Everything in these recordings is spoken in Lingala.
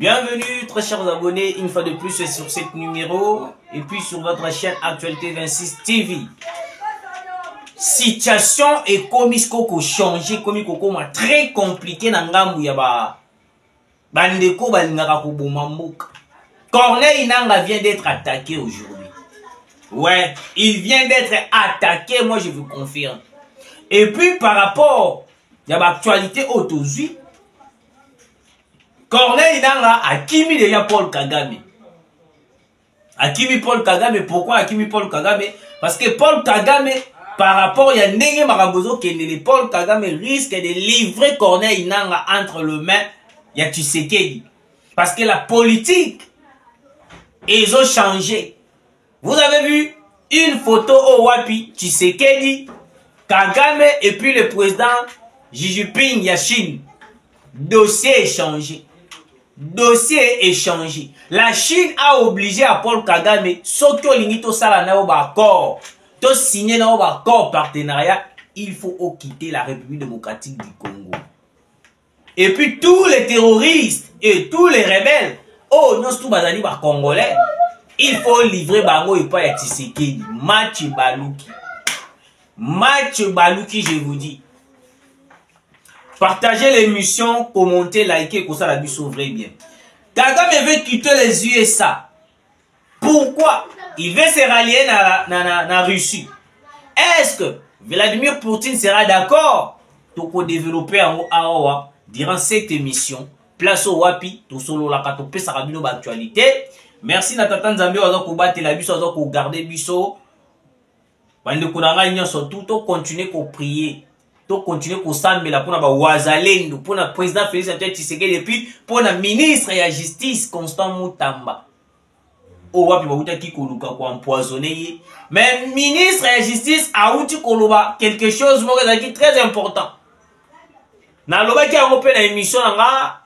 Bienvenue très chers abonnés, une fois de plus sur cet numéro et puis sur votre chaîne Actualité 26 TV. Situation et comme koko changé, comme koko très compliqué na ngambu ya bandeko balingaka koboma mboka. Corneille Nangaa vient d'être attaqué aujourd'hui. Ouais, il vient d'être attaqué, moi je vous confirme. Et puis par rapport à l'actualité aujourd'hui, Corneille Nangaa a kimi déjà Paul Kagame. Akimi Paul Kagame, pourquoi Akimi Paul Kagame? Parce que Paul Kagame, par rapport à Ndenge Marabozo Kendele, Paul Kagame risque de livrer Corneille Nangaa entre les mains de Tshisekedi. Parce que la politique, ils ont changé. Vous avez vu une photo au Wapi, Tshisekedi, Kagame et puis le président Xi Jinping Yachine. Dossier est changé. Dossier est changé. La Chine a obligé à Paul Kagame, Sokyo Lingito Salana au accord, to signer dans accord partenariat, il faut quitter la République démocratique du Congo. Et puis tous les terroristes et tous les rebelles, oh non, c'est tout bazali ba Congolais, il faut livrer bango et pas Tshisekedi. Match Baluki. Match Baluki, je vous dis. Partagez l'émission, commentez, likez, comme ça la vie s'ouvre bien. Kagame veut quitter les USA. Pourquoi? Il veut se rallier dans la Russie. Est-ce que Vladimir Poutine sera d'accord pour développer en Aowa durant cette émission? Place au Wapi, tout solo la katopé sarabino d'actualité. Merci Natatan Zambé, on va combattre la biso, on va garder biso. Bande kunanga nyonso tout continuer ko prier. Continuer pour s'améliorer pour na wazalendo pour na président Félix Antoine Tshisekedi et puis pour na ministre de la justice Constant Mutamba. O wapi babuta ki koluka ko empoisonner mais ministre de la justice a outi koloba quelque chose qui est très important. Na loba ki ango pe na émission nga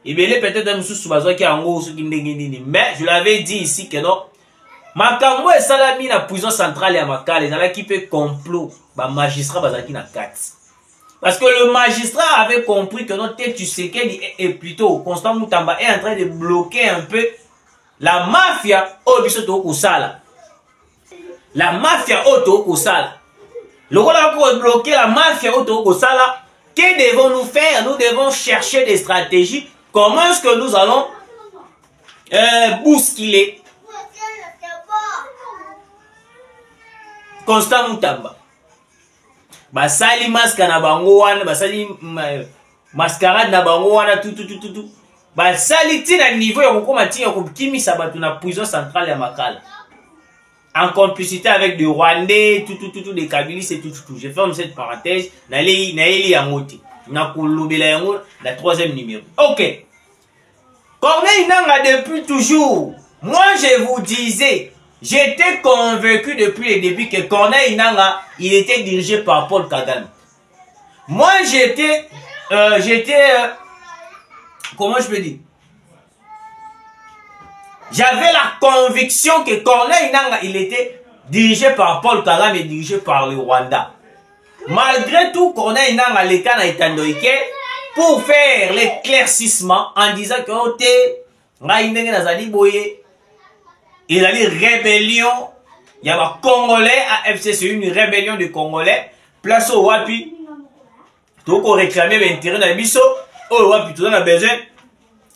ebele peut-être un sous bazwa ki ango so ki ndenge nini mais je l'avais dit ici que non makambo esalami na prison centrale ya Makala ezala ki pe complot ba magistrat bazaki na kati. Parce que le magistrat avait compris que notre Tshisekedi est plutôt Constant Mutamba est en train de bloquer un peu la mafia au biso to kusala. La mafia auto kusala. Le rôle pour bloquer la mafia auto kusala, que devons-nous faire? Nous devons chercher des stratégies. Comment est-ce que nous allons bousculer Constant Mutamba? Basali maska na bango wana, basali mascarade na bango wana tout. Basali tina niveau ya kokoma tina kokimisa batu na prison centrale ya Makala. En complicité avec des Rwandais, tout des Kabylistes et tout. Je ferme cette parenthèse. Na eli yangote. Na kolobela yango la troisième numéro. OK. Corneille Nangaa depuis toujours. Moi je vous disais, j'étais convaincu depuis le début que Corneille Nangaa, il était dirigé par Paul Kagame. Moi, j'étais, comment je peux dire? J'avais la conviction que Corneille Nangaa, il était dirigé par Paul Kagame et dirigé par le Rwanda. Malgré tout, Corneille Nangaa, l'État n'a été endoïqué pour faire l'éclaircissement en disant que il y a une rébellion, il y a un Congolais, AFC, c'est une rébellion de Congolais, place au Wapi, tout qu'on réclamait l'intérêt dans le biso, au Wapi, tout on a besoin,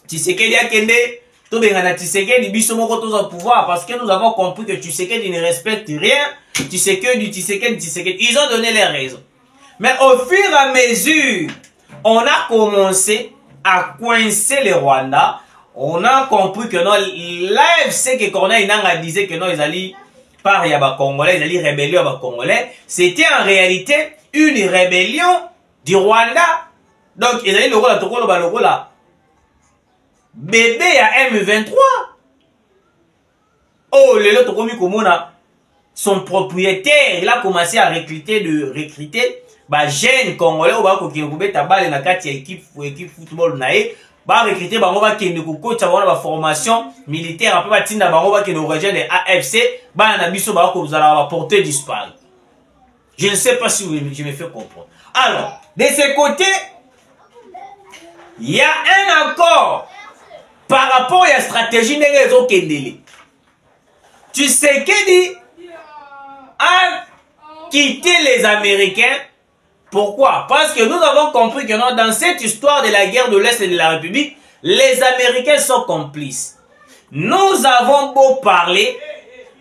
Tshisekedi a kende, tout bien na Tshisekedi, biso moko tous au pouvoir, parce que nous avons compris que Tshisekedi ne respecte rien, Tshisekedi, ils ont donné les raisons. Mais au fur et à mesure, on a commencé à coincer les Rwandais. On a compris que non, l'AFC que Corneille Nangaa disait que non, ils allaient par Yaba Congolais, ils allaient rébellion à Congolais. C'était en réalité une rébellion du Rwanda. Donc, ils allaient le rôle là. Bébé à M23. Oh, le lot Komona, son propriétaire, il a commencé à recruter jeunes Congolais au bas qui ont tabal na kati équipe football nae. Ba recruter bango ba kende ko coach ba na formation militaire après ba tinda bango ba kende rejoindre AFC ba na biso ba ko zala ba porter disparu. Je ne sais pas si je me fais comprendre. Alors, de ce côté, il y a un accord par rapport à la stratégie des Okendele. Tu sais qu'il a quitté les Américains. Pourquoi? Parce que nous avons compris que dans cette histoire de la guerre de l'Est et de la République, les Américains sont complices. Nous avons beau parler,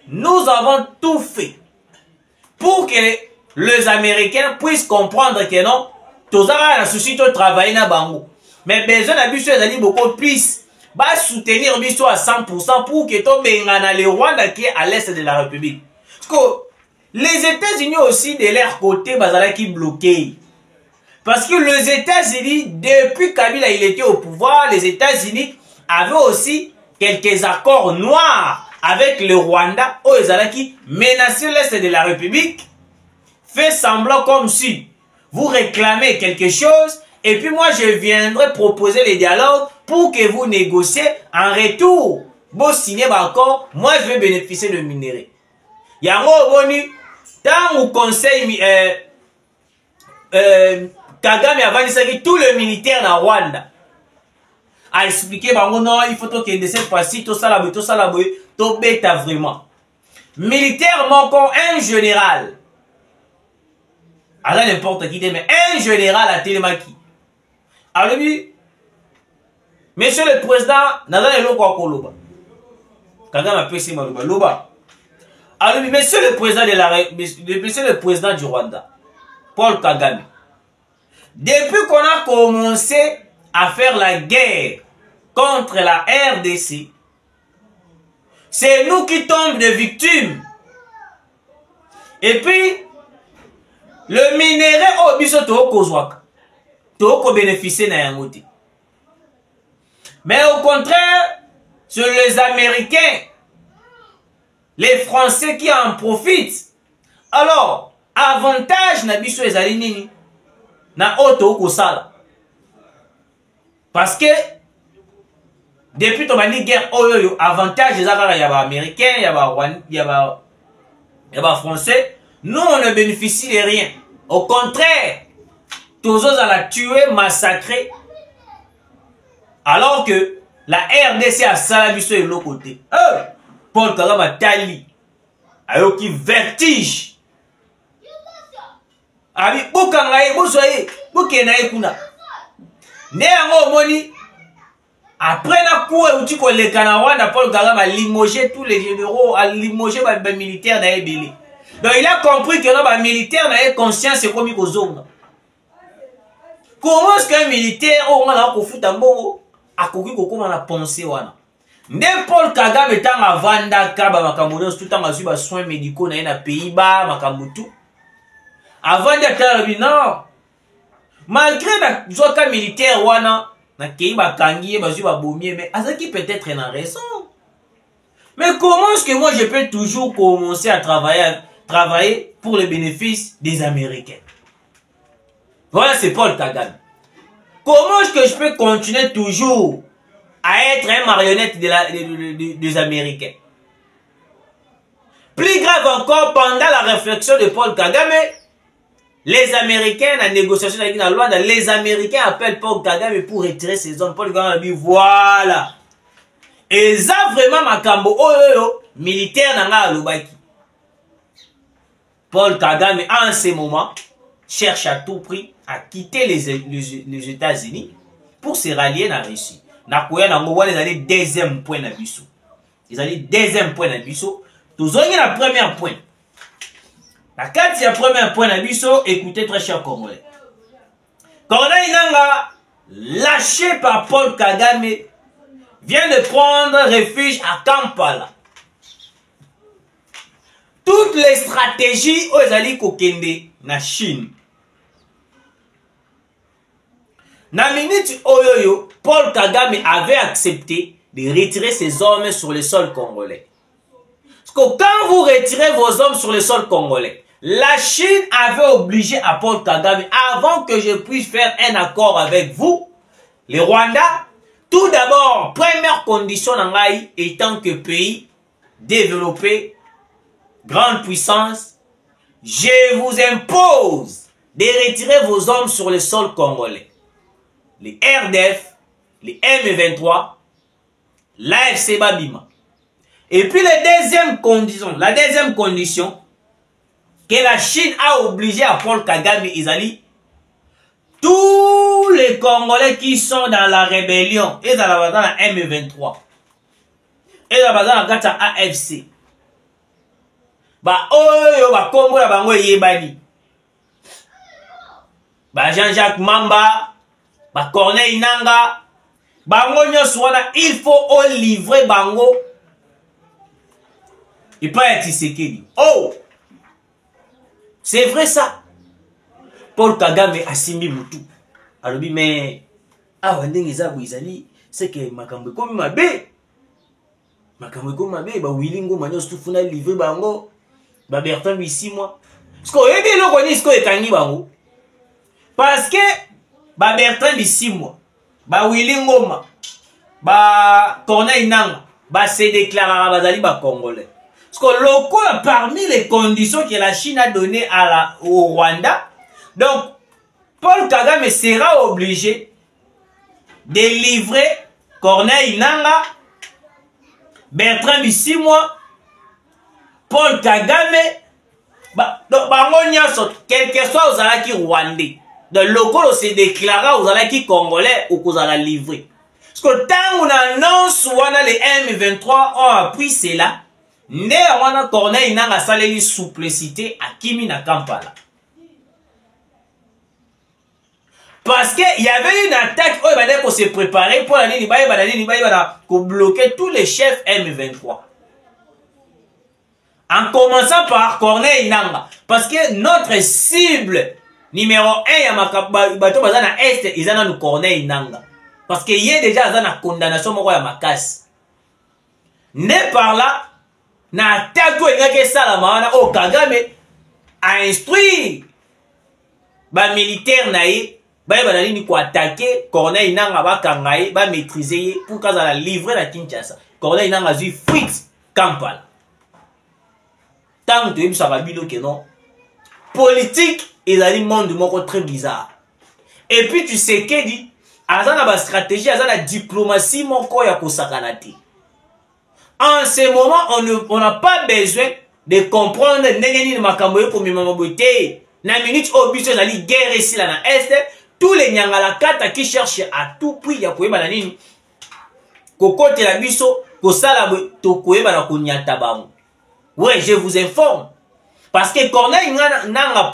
nous avons tout fait pour que les Américains puissent comprendre que non, tous a souci de travailler na bango. Mais besoin d'habitude d'aller beaucoup plus, va soutenir biso à 100% pour que tout bengana le Rwanda qui est à l'Est de la République. Parce que les États-Unis aussi de leur côté, bazala qui bloqué. Parce que les États-Unis, depuis Kabila il était au pouvoir, les États-Unis avaient aussi quelques accords noirs avec le Rwanda, où ils qui menaçaient l'Est de la République, fait semblant comme si vous réclamez quelque chose, et puis moi je viendrai proposer les dialogues pour que vous négociez en retour. Bon, signer l'accord, moi je vais bénéficier de minerai. Yango boni, tant au conseil Kagame a vanissé tout le militaire dans Rwanda. A expliqué, bah non, il faut que de cette fois-ci, tout ça, tout bêta vraiment. Militaire manquant un général. Alors n'importe qui, mais un général à Télémaki. Alors lui, monsieur le président, n'a le quoi Koloba. Kagame a payé Malouba. Loba. Alors lui, monsieur le président monsieur le président du Rwanda, Paul Kagame. Depuis qu'on a commencé à faire la guerre contre la RDC, c'est nous qui tombons de victimes. Et puis, le minerai au biso Tohokozwaka, Tohoko bénéficier na yangote. Mais au contraire, c'est les Américains, les Français qui en profitent. Alors, avantage na biso ezali nini? Na oto kosala. Parce que depuis ton mani guerre oyo avantage ezaka ya ba américains, ya ba français, nous on ne bénéficie de rien. Au contraire, tous eux à la tuer, massacrer. Alors que la RDC a salabiso de l'autre côté. Paul Kagame a tali. Ayo qui vertige. Abi bukangaye bosoye bukenaye kuna. Ne yango moni après na cour uti ko le Rwanda Paul Kagame a limogé tous les généraux, a limogé les militaires na ebele. Donc il a compris que les militaires na conscience c'est comme kozonga. Comment est-ce qu'un militaire on a ko futa mbongo akoki ko koma na penser wana. Ne Paul Kagame tanga vanda kaba makambo tout tanga zuba soins médicaux na Pays-Bas makambo tout. Avant d'être non, malgré la zoka militaire wana na keiba kangi bazuba bomie mais azaki peut-être une raison. Mais comment est-ce que moi je peux toujours commencer à travailler pour le bénéfice des Américains? Voilà, c'est Paul Kagame. Comment est-ce que je peux continuer toujours à être un marionnette des Américains? Plus grave encore, pendant la réflexion de Paul Kagame, les Américains, la négociation avec la loi, les Américains appellent Paul Kagame pour retirer ses hommes. Paul Kagame a dit voilà. Et ça vraiment makambo militaire nanga lobaki. Paul Kagame en ce moment cherche à tout prix à quitter les États-Unis pour se rallier à la Russie. Nakoya nango wana ezali deuxième point na biso. Ezali deuxième point na biso. Tozongi na premier point. La quatrième premier point na biso, écoutez très cher Congolais. Corneille Nangaa, lâché par Paul Kagame, vient de prendre refuge à Kampala. Toutes les stratégies aux alliés kokende na Chine. Na minute oyoyo, Paul Kagame avait accepté de retirer ses hommes sur le sol congolais. Parce que quand vous retirez vos hommes sur le sol congolais, la Chine avait obligé à Paul Kagame, avant que je puisse faire un accord avec vous, le Rwanda, tout d'abord, première condition étant que pays développé, grande puissance, je vous impose de retirer vos hommes sur le sol congolais. Les RDF, les M23, l'AFC Babima. Et puis la deuxième condition que la Chine a obligé à Paul Kagame Izali, tous les Congolais qui sont dans la rébellion, et dans la M23, et dans la AFC, ba oyo ba kombo ya bango yebani, ba Jean-Jacques Mamba, ba Corneille Nanga, bango nyonso wana, il faut livrer bango. Il peut être Tshisekedi. Oh! C'est vrai ça. Paul Kagame a simbi mutu. Alors mais ah wandenge zabu izali c'est que makambo komi mabe. Makambo komi mabe ba wilingo manyo stufuna livrer bango. Ba Bertrand bisi moi. Parce que yebi loko ni sko ekangi bango. Parce que ba Bertrand bisi moi. Ba wilingo ma. Ba Corneille Nanga ba se déclarer bazali ba congolais. Parce que local, parmi les conditions que la Chine a données au Rwanda, donc Paul Kagame sera obligé de livrer Corneille Nanga, Bertrand Bisimwa, Paul Kagame, quel que soit aux alaki rwandais. Donc local se déclara aux alaki congolais ou aux alaki livrés. Parce que tant qu'on annonce les M23 ont appris cela. Nde wana Corneille Nanga saleli souplicité à Kimi na Kampala. Parce que il y avait une attaque où il faut se préparer pour bloquer tous les chefs M23. En commençant par Corneille Nanga. Parce que notre cible numéro 1 ya bato bazana est ils ont nous Corneille Nanga. Parce que y a déjà une condamnation moko ya makasi. Né par là na attaque ngake sala maana o Kagame a instruit ba militaire nae ba balali ni ko attaquer Corneille Nanga ba kangaye ba maîtriser pour kaza la livrer la Kinshasa. Corneille Nanga zui fuite Kampala. Tant que tu ça va bilo que non. Politique et dans le monde moko très bizarre. Et puis tu sais que dit azana ba stratégie azana diplomatie moko ya kosakanati. En ce moment, on n'a pas besoin de comprendre neneni makambo yo komi mamobote. Na minute obisho zali guerre ici là na est, tous les nyangala kata qui cherchent à tout prix ya koyeba na nini. Kokote la biso, kosala to koyeba na konyata bango. Ouais, je vous informe. Parce que Corneille Nanga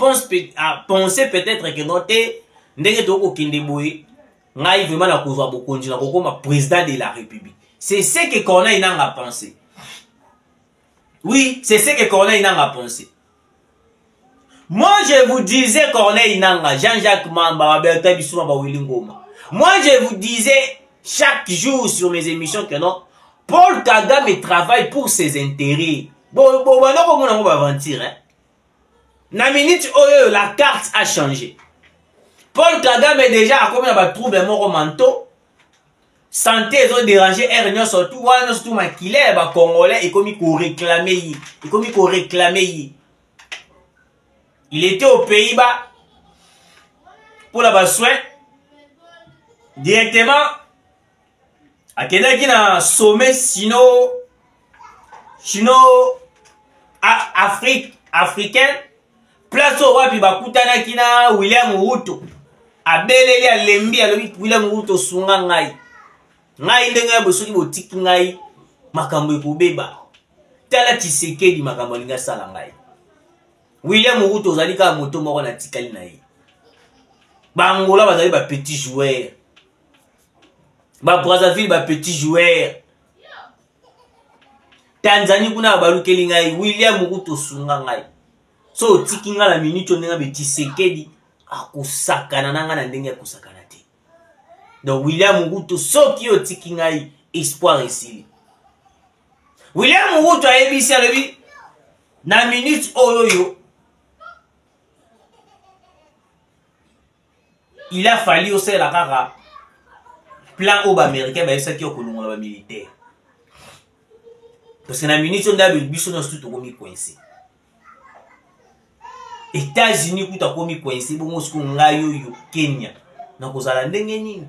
pensé peut-être que noté ndenge to ko kinde boye, ngai vraiment na kozwa bokonzi na kokoma président de la République. C'est ce que Corneille Nanga a pensé. Oui, c'est ce que Corneille Nanga a pensé. Moi, je vous disais Corneille Nanga, Jean-Jacques Mamba, Bertrand Bisouma, Wilingoma. Moi, je vous disais chaque jour sur mes émissions que non, Paul Kagame travaille pour ses intérêts. Bon, non, comment on va mentir, hein? Na minute, la carte a changé. Paul Kagame déjà a commis un trouble mentaux. Santé, ils ont dérangé Ernio surtout, surtout Makile, Congolais, et comme il réclamait, il était aux Pays-Bas pour la soin directement à quelqu'un qui a sommet sinon africaine place au roi puis bakutana kina William Ruto abeleli alembi alobi William Ruto sunga ngai ndenge bosoki botiki ngai makambo ekobeba tala Tshisekedi makambo linga sala ngai William Ruto ozali ka moto moko na tikali na ye bangola bazali ba petit joueur ba Brazzaville ba petit joueur Tanzanie kuna balukeli ngai William Ruto sunga ngai so tiki nga la minute ndenge be Tshisekedi akusakana nanga na ndenge akusakana te. Donc William Ruto soki o tiki ngai espoir ici. William Ruto a ebisi alobi na minute oyo il a fallu aussi la kaka plan au américain ba esaki okolongola ba militaire. Parce que na minute on a biso no tout komi coincé. États-Unis kuta komi coincé bongo siko ngayo yo Kenya na kozala ndenge nini.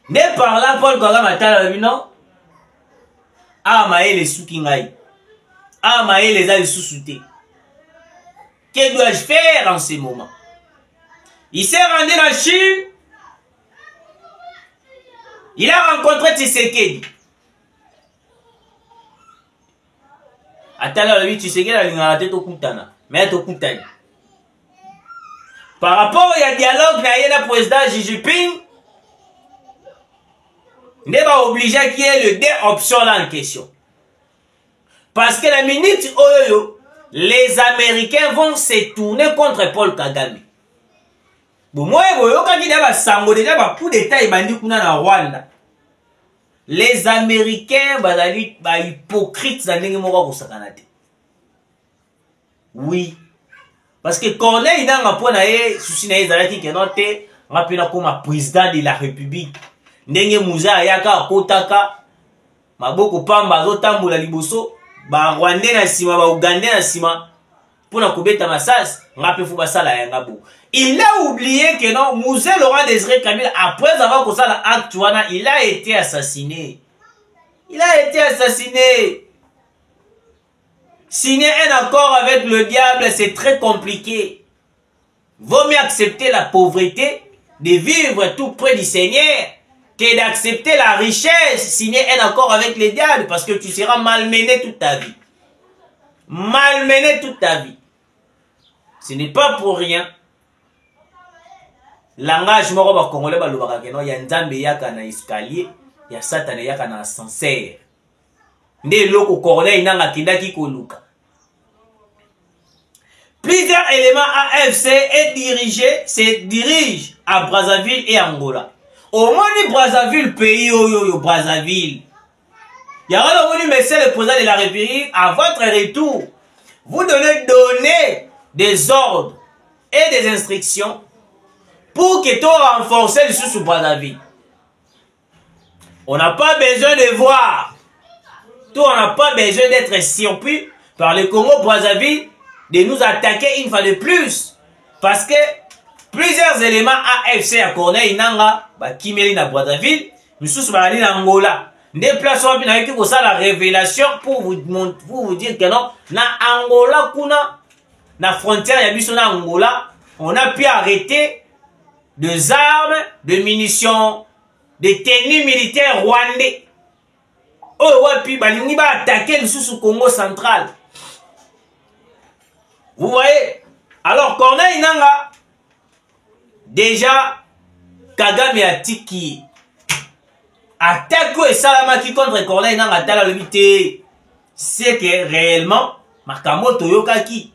Ne par là, Paul Kagame atala non. Ah, maé les soukingaï. Ah, maé les a les sous-soutés. Que dois-je faire en ces moments? Il s'est rendu en Chine. Il a rencontré Tshisekedi. Atala lui Tshisekedi a l'ingaraté to kutana. Mais to kutani. Par rapport au dialogue na président Xi Jinping, n'est pas obligé qu'il y ait le deux options là en question. Parce que la minute où les Américains vont se tourner contre Paul Kagame. Bon, moi, déjà coup d'État ibandi kuna na Rwanda. Les Américains bazali ba hypocrites dans ndenge moko ko sakanate. Oui. Parce que Corneille n'a pas na souci na ezalaki ke note rapina comme président de la République. Ndenge muza yaka kotaka maboko pamba zo tambola liboso ba Rwandais na sima ba Ougandais na sima pour na kobeta masas ngape fu basala yanga bo. Il a oublié que non Mouzé Laurent Désiré Kabila après avoir causé l'acte wana il a été assassiné. Il a été assassiné. Signer un accord avec le diable, c'est très compliqué. Vaut mieux accepter la pauvreté, de vivre tout près du Seigneur, que d'accepter la richesse, signer un accord avec le diable, parce que tu seras malmené toute ta vie. Malmené toute ta vie. Ce n'est pas pour rien. Langage moko ba congolais ba lobaka ke no ya nzambe yaka na escalier, ya satane yaka na ascenseur. Nde loko Corneille nanga kindaki koluka. Plusieurs éléments AFC se dirigent à Brazzaville et Angola. Au moins Brazzaville, pays yo Brazzaville. Il y aura le monsieur le président de la République, à votre retour, vous devez donner des ordres et des instructions pour que tout renforce le sous Brazzaville. On n'a pas besoin de voir. Tout, on n'a pas besoin d'être surpris par le Congo-Brazzaville de nous attaquer une fois de plus. Parce que plusieurs éléments AFC à Corneille Nanga, Kimeli na Brazzaville, nous sommes allés en Angola. Déplaçons avec la révélation pour vous dire que non, na Angola, na frontière, il y a Angola, on a pu arrêter des armes, des munitions, des tenues militaires rwandais. Oh, ouais, puis, il va attaquer le sous Congo central. Vous voyez? Alors, Corneille Nanga, déjà, Kagame a tiki. Attaque et Salamaki contre Corneille Nanga, Tala le vité. C'est que réellement, Makamoto Yokaki,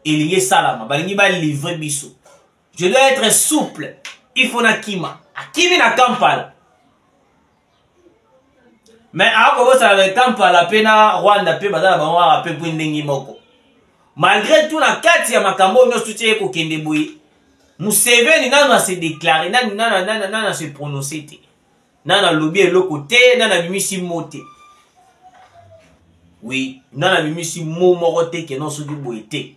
il y a Salama, il va livrer Bissou. Je dois être souple. Il faut na Kima. Akimi na Kampala. Mais avant ça avec Kampala, pena Rwanda, pe bazala banwa pe bwindengi moko. Malgré tout, la kati ya makambo nyo soutien ko kende boye. Museveni nana se déclarer, nana se prononcer te. Nana lobi eloko te, nana bimisi mote. Oui, nana bimisi mo moko te ke non soki boye te.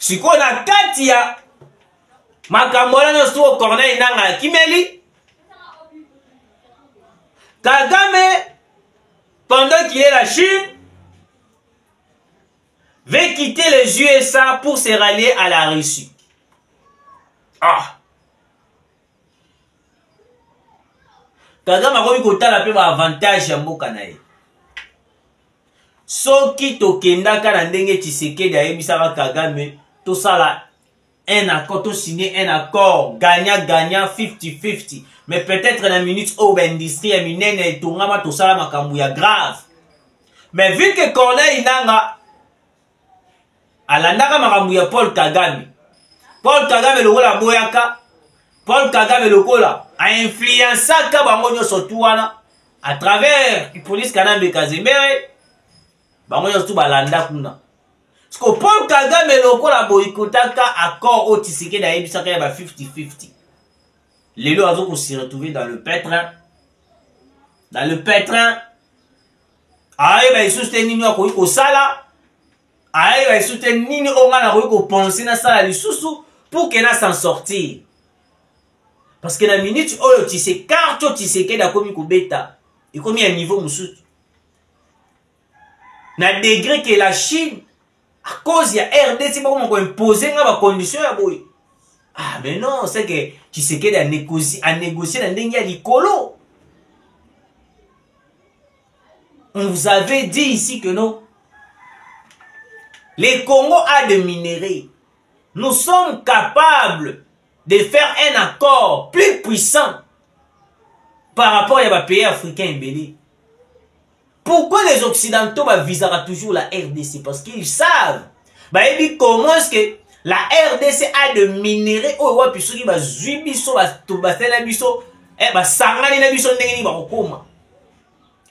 Siko na kati ya makambo nyo so Corneille nanga kimeli. Kagame, pendant qu'il est la Chine, veut quitter les USA pour se rallier à la Russie. Ah! Kagame a remis côté la paix avantage à Mokanae. Soki tokenda kana ndenge Tshisekedi a ebisaka Kagame, tout ça là, un accord, tout signé un accord, gagnant-gagnant, 50-50. Mais peut-être dans la minute où l'industrie est minée et tout ça là, grave. Mais vu que Corneille Nanga, alandaka makambuya Paul Kagame le kola boyaka, Paul Kagame le kola a influencé bango nyoso tuwana à travers la police Kanambe Kazemere, bango nyoso balanda kuna. Parce que Paul Kagame le kola boyikotaka accord au Tshisekedi na ebisaka ya ba 50-50. Les lois ont se retrouver dans le pétrin. Dans le pétrin. Aïe, bah, ils soutiennent au sala. Aïe, bah, ils soutiennent au penser na sala li sousou pour qu'elle s'en sortir. Parce que la minute oyo tise carte Tshisekedi a komi kubeta. Il komi à niveau mususu. Na degré que la Chine à cause ya RDC ba ko imposer nga ba condition ya boy. Ah mais non, c'est que Tshisekedi a négocié na ndenge ya likolo. On vous avait dit ici que non. Les Congo a des minéraux. Nous sommes capables de faire un accord plus puissant par rapport à pays africains. Pourquoi les Occidentaux visera toujours la RDC? Parce qu'ils savent comment est-ce que la RDC a de minéraux.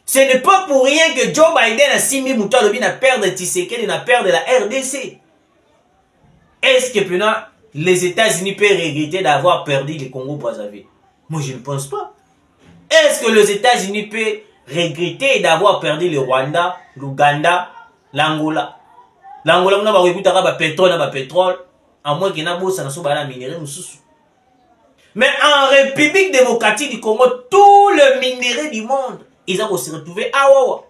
Ce n'est pas pour rien que Joe Biden a signé Moutalobi à perdre Tshisekedi, à perdre la RDC. Est-ce que maintenant les États-Unis peuvent regretter d'avoir perdu le Congo-Brazzaville? Moi, je ne pense pas. Est-ce que les États-Unis peuvent regretter d'avoir perdu le Rwanda, l'Ouganda, l'Angola? L'Angola, on a pétrole, à moins qu'il y ait un minerai. Mais en République démocratique du Congo, tout le minerai du monde, ils ont se retrouvé à Wawa.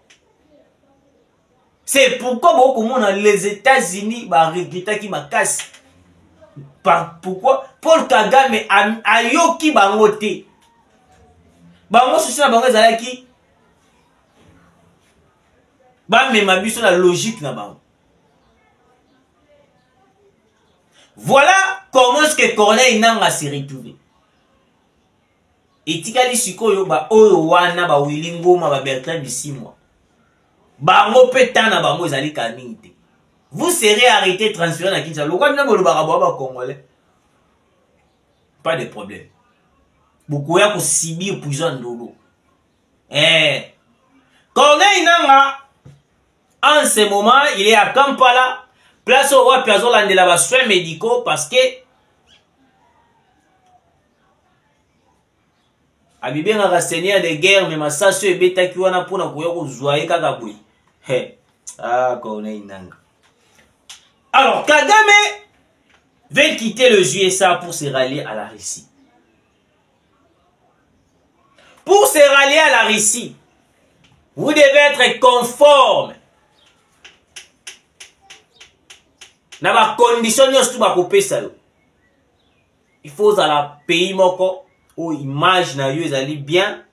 C'est pourquoi beaucoup de monde les États-Unis regrettent qui m'a cassé. Pourquoi? Paul Kagame a yoki bangote. Bango souci na bango zalaki. Mais ma biso la logique na bango. Voilà comment est-ce que Corneille Nangaa s'est retrouvé. Etikali sikoyo ba oyo wana ba Willy Ngoma ba Bertrand Bisimwa. Bango petana bango ezali kanite. Vous serez arrêté transféré na Kinshasa. Lokwa mina bolo ba congolais. Pas de problème. Beaucoup ya ko subir prison ndolo. Corneille Nangaa en ce moment, il est à Kampala, place au roi Piazzo Landela ba soins médicaux parce que Abibenga ka seigneur de guerre mais masasu ebetaki wana pona koya ko zwaye kaka boy. Corneille Nangaa. Alors Kagame veut quitter les USA pour se rallier à la Russie. Pour se rallier à la Russie, vous devez être conforme na ba condition nyonso ba kopesa yo. Il faut dans la pays moko où image na yo ezali bien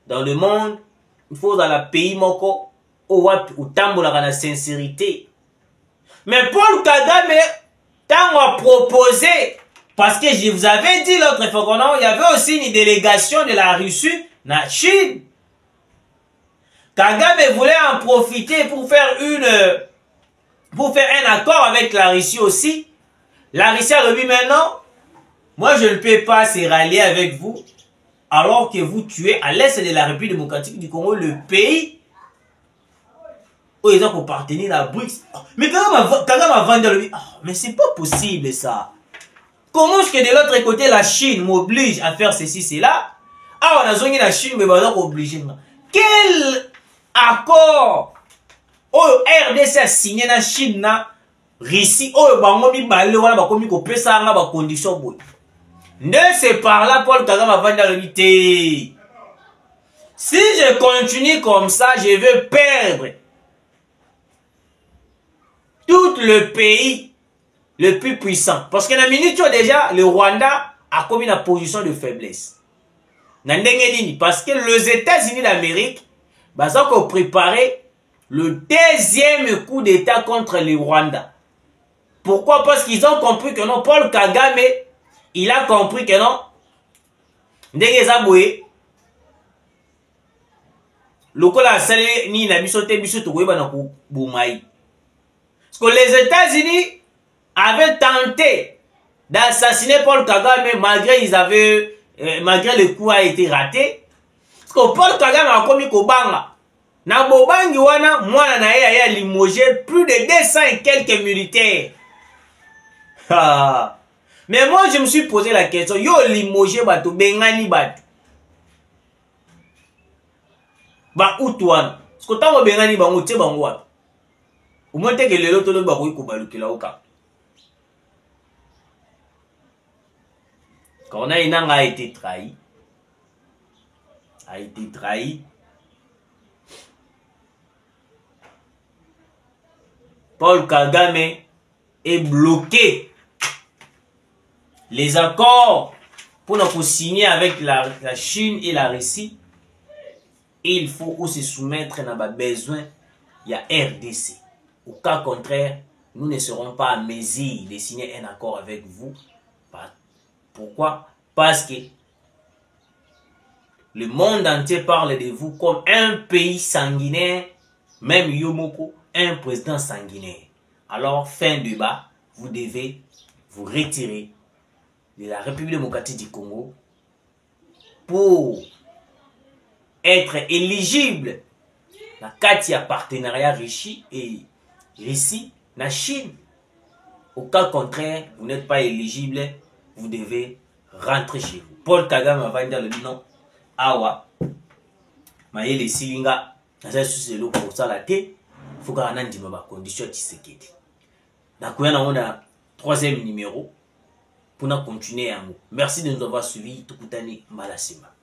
dans le monde. Il faut dans la pays moko où utambola na sincérité. Mais Paul Kagame tant a proposé parce que je vous avais dit l'autre fois qu'il y avait aussi une délégation de la Russie na Chine. Kagame voulait en profiter pour faire un accord avec la Russie aussi. La Russie a dit maintenant, moi je ne peux pas se rallier avec vous alors que vous tuez à l'est de la République démocratique du Congo le pays où ils ont appartenu à BRICS. Mais Kagame a vendu le mais c'est pas possible ça. Comment est-ce que de l'autre côté la Chine m'oblige à faire ceci, cela? Ah, on a zongé la Chine, mais on va obliger. Quel accord oyo RDC a signé na Chine na Russie oyo bango mibale wana bakomi kopesa nga ba condition boy. Ne c'est par là Paul Kagame a vendu leité. Si je continue comme ça, je vais perdre tout le pays le plus puissant. Parce que dans la minute déjà, le Rwanda a commis une position de faiblesse. Parce que les États-Unis d'Amérique, ils ont préparé le deuxième coup d'État contre le Rwanda. Pourquoi? Parce qu'ils ont compris que non, Paul Kagame, il a compris que non, parce que les États-Unis avaient tenté d'assassiner Paul Kagame malgré le coup a été raté. Parce que Paul Kagame a commis Kobanga. Na bobangi wana mwana na ye a limogé plus de 200 et quelques militaires. Mais moi je me suis posé la question, yo limogé bato bengani bato. Ba outouane. Parce que tant que bengani bango tie bango wapi. Au moins que le loto le bakoyi kobalukela oka. Corneille Nangaa a été trahi. Paul Kagame est bloqué. Les accords pour nous signer avec la Chine et la Russie, il faut aussi se soumettre à nos besoins. Il y a RDC. Au cas contraire, nous ne serons pas à mesure de signer un accord avec vous. Pourquoi? Parce que le monde entier parle de vous comme un pays sanguinaire, même Yomoko, un président sanguinaire. Alors, fin débat, vous devez vous retirer de la République démocratique du Congo pour être éligible dans le partenariat Russie et Russie, la Chine. Au cas contraire, vous n'êtes pas éligible, vous devez rentrer chez vous. Paul Kagame va dire le non. Awa, Maïle Silinga, Nazasusi pour ça la thé, il faut qu'on ait des conditions de sécurité. Donc, on a un troisième numéro pour continuer à nous. Merci de nous avoir suivis. Tout le temps, Malasima.